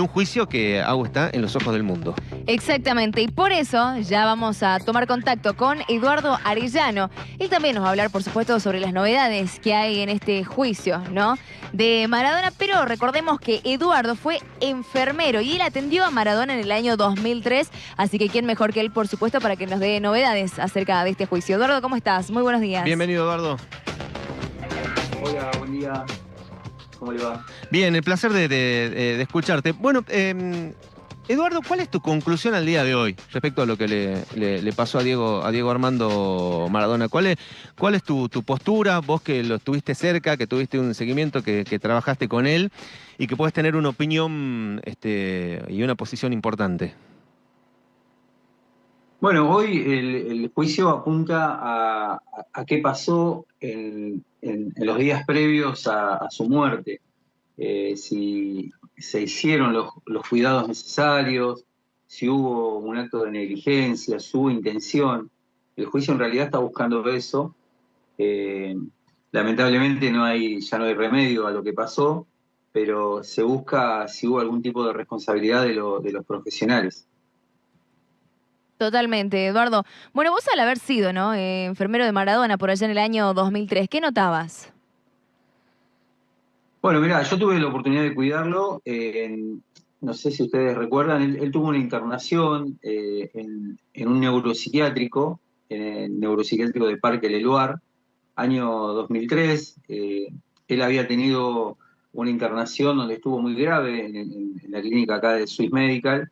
un juicio que agua está en los ojos del mundo. Exactamente, y por eso ya vamos a tomar contacto con Eduardo Arellano. Él también nos va a hablar, por supuesto, sobre las novedades que hay en este juicio, ¿no?, de Maradona, pero recordemos que Eduardo fue enfermero y él atendió a Maradona en el año 2003, así que quién mejor que él, por supuesto, para que nos dé novedades acerca de este juicio. Eduardo, ¿cómo estás? Muy buenos días. Bienvenido, Eduardo. Hola, buen día. ¿Cómo le va? Bien, el placer de escucharte. Bueno, Eduardo, ¿cuál es tu conclusión al día de hoy respecto a lo que le pasó a Diego Armando Maradona? ¿Cuál es tu postura? Vos que lo estuviste cerca, que tuviste un seguimiento, que trabajaste con él y que puedes tener una opinión y una posición importante. Bueno, hoy el juicio apunta a qué pasó en los días previos a su muerte. Si se hicieron los cuidados necesarios, si hubo un acto de negligencia, si hubo intención. El juicio en realidad está buscando eso. Eh, Lamentablemente ya no hay remedio a lo que pasó, pero se busca si hubo algún tipo de responsabilidad de los profesionales. Totalmente, Eduardo. Bueno, vos al haber sido, ¿no?, enfermero de Maradona por allá en el año 2003, ¿qué notabas? Bueno, mirá, yo tuve la oportunidad de cuidarlo. No sé si ustedes recuerdan, él tuvo una internación en un neuropsiquiátrico, en el neuropsiquiátrico de Parque Leloir, año 2003. Él había tenido una internación donde estuvo muy grave en la clínica acá de Swiss Medical.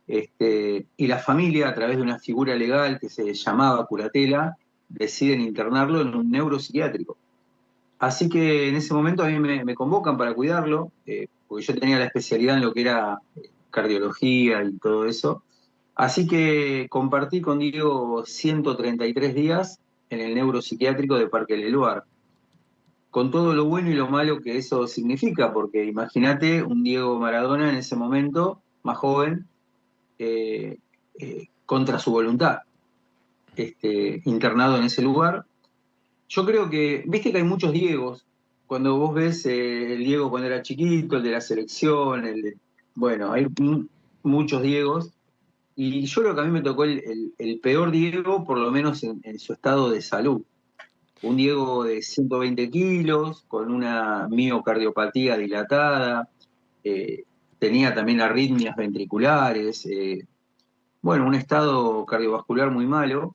Y la familia, a través de una figura legal que se llamaba curatela, deciden internarlo en un neuropsiquiátrico. Así que en ese momento a mí me convocan para cuidarlo, porque yo tenía la especialidad en lo que era cardiología y todo eso. Así que compartí con Diego 133 días en el neuropsiquiátrico de Parque Leloir, con todo lo bueno y lo malo que eso significa, porque imagínate un Diego Maradona en ese momento, más joven, eh, contra su voluntad, internado en ese lugar. Yo creo que, viste que hay muchos Diegos. Cuando vos ves el Diego cuando era chiquito, el de la selección, bueno, hay muchos Diegos. Y yo creo que a mí me tocó el peor Diego, por lo menos en su estado de salud. Un Diego de 120 kilos, con una miocardiopatía dilatada, eh, tenía también arritmias ventriculares, bueno, un estado cardiovascular muy malo,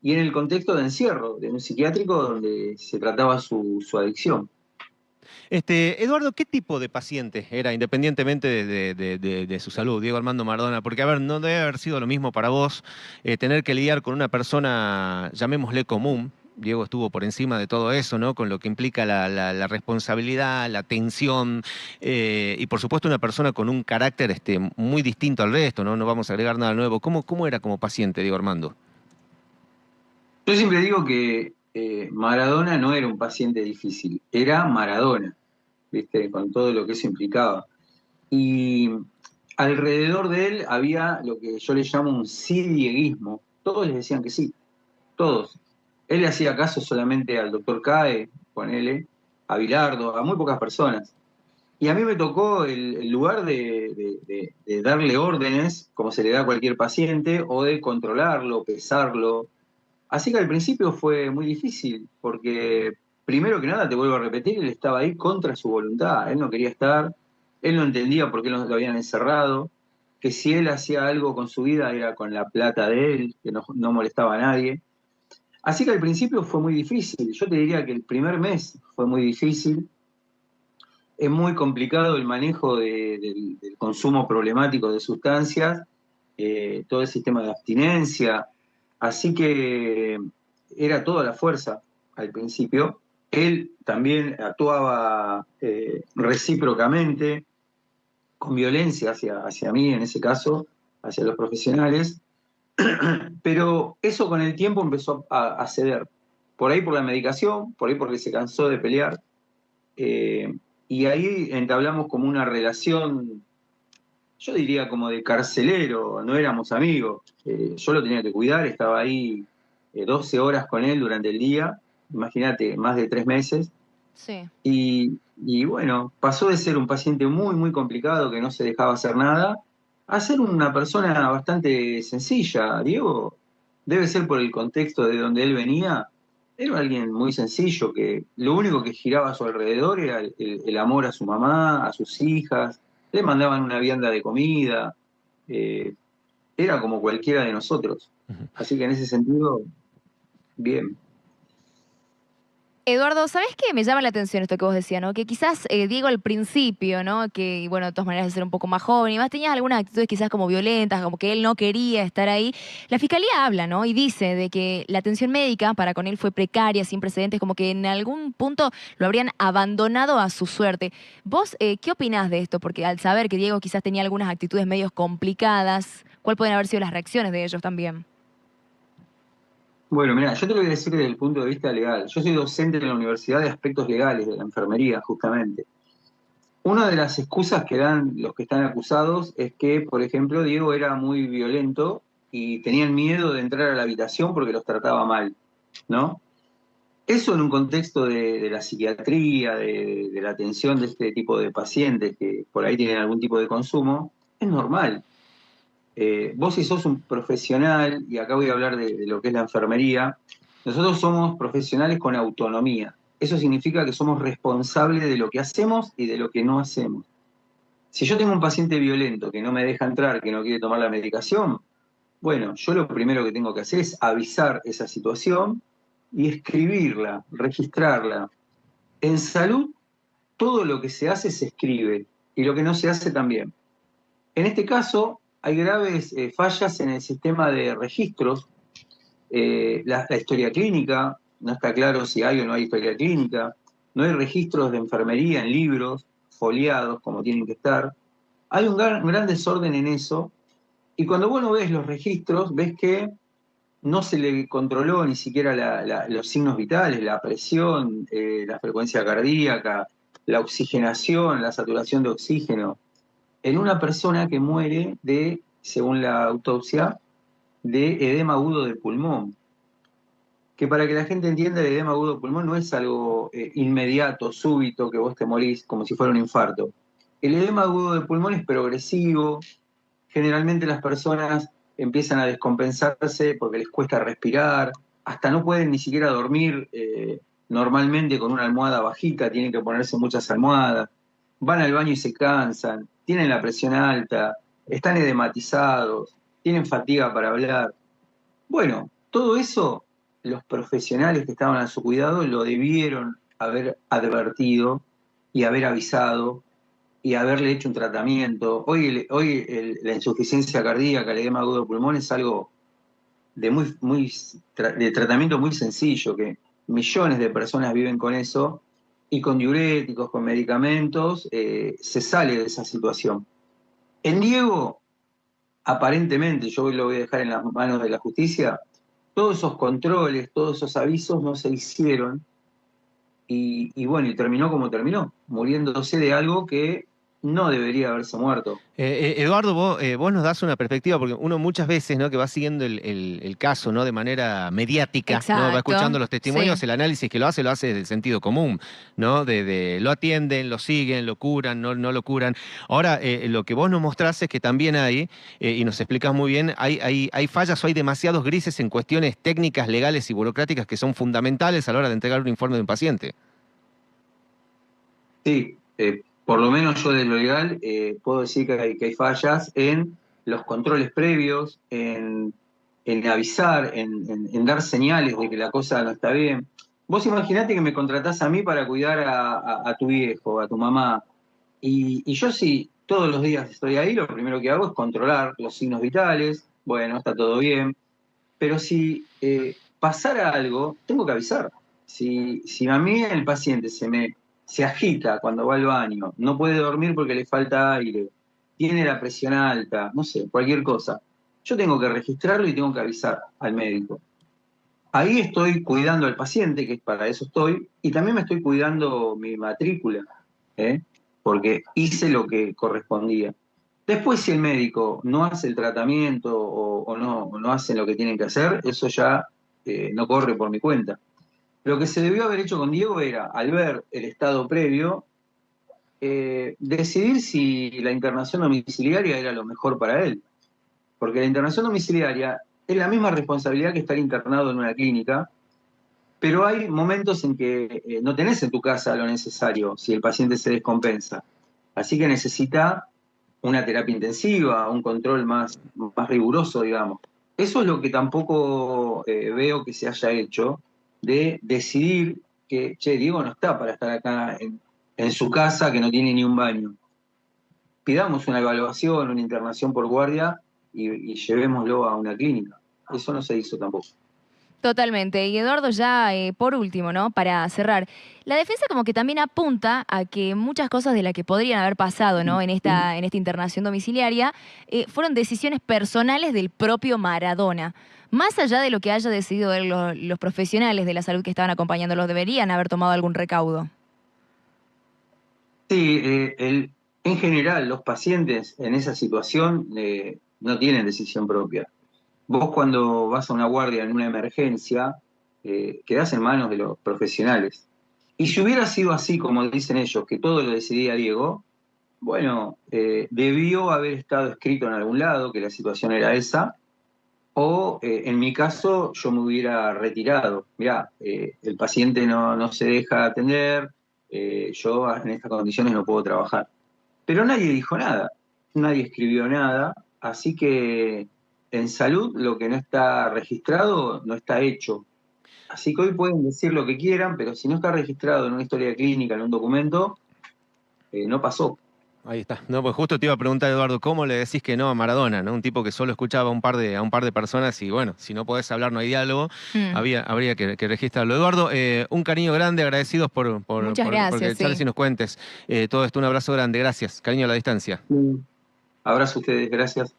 y en el contexto de encierro, de un psiquiátrico donde se trataba su adicción. Eduardo, ¿qué tipo de paciente era, independientemente de su salud, Diego Armando Maradona? Porque, a ver, no debe haber sido lo mismo para vos tener que lidiar con una persona, llamémosle común. Diego estuvo por encima de todo eso, ¿no? Con lo que implica la responsabilidad, la tensión, y por supuesto una persona con un carácter muy distinto al resto, ¿no? No vamos a agregar nada nuevo. ¿Cómo era como paciente, Diego Armando? Yo siempre digo que Maradona no era un paciente difícil, era Maradona, ¿viste? Con todo lo que eso implicaba. Y alrededor de él había lo que yo le llamo un sí dieguismo. Todos les decían que sí, todos. Él le hacía caso solamente al doctor Cae, ponele, a Bilardo, a muy pocas personas. Y a mí me tocó el lugar de darle órdenes, como se le da a cualquier paciente, o de controlarlo, pesarlo. Así que al principio fue muy difícil, porque primero que nada, te vuelvo a repetir, él estaba ahí contra su voluntad, él no quería estar, él no entendía por qué lo habían encerrado, que si él hacía algo con su vida era con la plata de él, que no molestaba a nadie. Así que al principio fue muy difícil, yo te diría que el primer mes fue muy difícil. Es muy complicado el manejo del consumo problemático de sustancias, todo el sistema de abstinencia, así que era toda la fuerza al principio. Él también actuaba recíprocamente, con violencia hacia mí, en ese caso, hacia los profesionales, pero eso con el tiempo empezó a ceder. Por ahí por la medicación, por ahí porque se cansó de pelear. eh, y ahí entablamos como una relación, yo diría como de carcelero, no éramos amigos. Yo lo tenía que cuidar, estaba ahí 12 horas con él durante el día, imagínate, más de 3 meses. Sí. Y bueno, pasó de ser un paciente muy, muy complicado que no se dejaba hacer nada, a ser una persona bastante sencilla. Diego, debe ser por el contexto de donde él venía, era alguien muy sencillo, que lo único que giraba a su alrededor era el amor a su mamá, a sus hijas, le mandaban una vianda de comida, eh, era como cualquiera de nosotros. Así que en ese sentido, bien. Eduardo, ¿sabés qué? Me llama la atención esto que vos decías, ¿no? Que quizás Diego al principio, ¿no? Que, bueno, de todas maneras de ser un poco más joven y más tenías algunas actitudes quizás como violentas, como que él no quería estar ahí. La fiscalía habla, ¿no? Y dice de que la atención médica para con él fue precaria, sin precedentes, como que en algún punto lo habrían abandonado a su suerte. ¿Vos qué opinás de esto? Porque al saber que Diego quizás tenía algunas actitudes medios complicadas, ¿cuál pueden haber sido las reacciones de ellos también? Bueno, mira, yo te lo voy a decir desde el punto de vista legal. Yo soy docente en la universidad de aspectos legales de la enfermería, justamente. Una de las excusas que dan los que están acusados es que, por ejemplo, Diego era muy violento y tenían miedo de entrar a la habitación porque los trataba mal, ¿no? Eso en un contexto de la psiquiatría, de la atención de este tipo de pacientes que por ahí tienen algún tipo de consumo, es normal. Vos si sos un profesional, y acá voy a hablar de lo que es la enfermería, nosotros somos profesionales con autonomía. Eso significa que somos responsables de lo que hacemos y de lo que no hacemos. Si yo tengo un paciente violento que no me deja entrar, que no quiere tomar la medicación, bueno, yo lo primero que tengo que hacer es avisar esa situación y escribirla, registrarla. En salud, todo lo que se hace se escribe y lo que no se hace también. En este caso, hay graves fallas en el sistema de registros. La historia clínica, no está claro si hay o no hay historia clínica. No hay registros de enfermería en libros, foliados como tienen que estar. Hay un gran desorden en eso. Y cuando vos no ves los registros, ves que no se le controló ni siquiera los signos vitales, la presión, la frecuencia cardíaca, la oxigenación, la saturación de oxígeno en una persona que muere de, según la autopsia, de edema agudo de pulmón. Que para que la gente entienda, el edema agudo de pulmón no es algo inmediato, súbito, que vos te morís como si fuera un infarto. El edema agudo de pulmón es progresivo. Generalmente las personas empiezan a descompensarse porque les cuesta respirar, hasta no pueden ni siquiera dormir normalmente con una almohada bajita, tienen que ponerse muchas almohadas, van al baño y se cansan, tienen la presión alta, están edematizados, tienen fatiga para hablar. Bueno, todo eso los profesionales que estaban a su cuidado lo debieron haber advertido y haber avisado y haberle hecho un tratamiento. La insuficiencia cardíaca, el edema agudo de pulmón es algo de tratamiento muy sencillo, que millones de personas viven con eso y con diuréticos, con medicamentos, se sale de esa situación. En Diego, aparentemente, yo lo voy a dejar en las manos de la justicia, todos esos controles, todos esos avisos no se hicieron y bueno, y terminó como terminó, muriéndose de algo que no debería haberse muerto. Eduardo, vos nos das una perspectiva, porque uno muchas veces, ¿no? Que va siguiendo el caso, ¿no? De manera mediática, ¿no? Va Exacto, escuchando los sí. testimonios, el análisis que lo hace desde el sentido común, ¿no? Lo atienden, lo siguen, lo curan, no lo curan. Ahora, lo que vos nos mostrás es que también hay, y nos explicás muy bien, hay fallas o hay demasiados grises en cuestiones técnicas, legales y burocráticas que son fundamentales a la hora de entregar un informe de un paciente. Sí, por lo menos yo de lo legal puedo decir que hay fallas en los controles previos, en avisar, en dar señales de que la cosa no está bien. Vos imaginate que me contratás a mí para cuidar a tu viejo, a tu mamá, y yo sí, todos los días estoy ahí, lo primero que hago es controlar los signos vitales, bueno, está todo bien, pero si pasara algo, tengo que avisar. Si a mí el paciente se agita cuando va al baño, no puede dormir porque le falta aire, tiene la presión alta, no sé, cualquier cosa, yo tengo que registrarlo y tengo que avisar al médico. Ahí estoy cuidando al paciente, que para eso estoy, y también me estoy cuidando mi matrícula, ¿eh? Porque hice lo que correspondía. Después, si el médico no hace el tratamiento o no hacen lo que tienen que hacer, eso ya no corre por mi cuenta. Lo que se debió haber hecho con Diego era, al ver el estado previo, decidir si la internación domiciliaria era lo mejor para él. Porque la internación domiciliaria es la misma responsabilidad que estar internado en una clínica, pero hay momentos en que no tenés en tu casa lo necesario si el paciente se descompensa. Así que necesita una terapia intensiva, un control más riguroso, digamos. Eso es lo que tampoco veo que se haya hecho, de decidir que, che, Diego no está para estar acá en su casa que no tiene ni un baño. Pidamos una evaluación, una internación por guardia y llevémoslo a una clínica. Eso no se hizo tampoco. Totalmente. Y Eduardo, ya por último, ¿no? Para cerrar, la defensa como que también apunta a que muchas cosas de las que podrían haber pasado, ¿no? En esta internación domiciliaria, fueron decisiones personales del propio Maradona. Más allá de lo que haya decidido él, los profesionales de la salud que estaban acompañándolos, deberían haber tomado algún recaudo. Sí, en general los pacientes en esa situación no tienen decisión propia. Vos cuando vas a una guardia en una emergencia, quedás en manos de los profesionales. Y si hubiera sido así, como dicen ellos, que todo lo decidía Diego, bueno, debió haber estado escrito en algún lado que la situación era esa, o en mi caso yo me hubiera retirado. Mirá, el paciente no se deja atender, yo en estas condiciones no puedo trabajar. Pero nadie dijo nada, nadie escribió nada, así que en salud lo que no está registrado no está hecho. Así que hoy pueden decir lo que quieran, pero si no está registrado en una historia clínica, en un documento, no pasó. Ahí está. No, pues justo te iba a preguntar, Eduardo, ¿cómo le decís que no a Maradona, ¿no? Un tipo que solo escuchaba a un par de personas y bueno, si no podés hablar no hay diálogo, habría que registrarlo. Eduardo, un cariño grande, agradecidos Muchas gracias, porque charles y nos cuentes todo esto. Un abrazo grande, gracias. Cariño a la distancia. Abrazo a ustedes, gracias.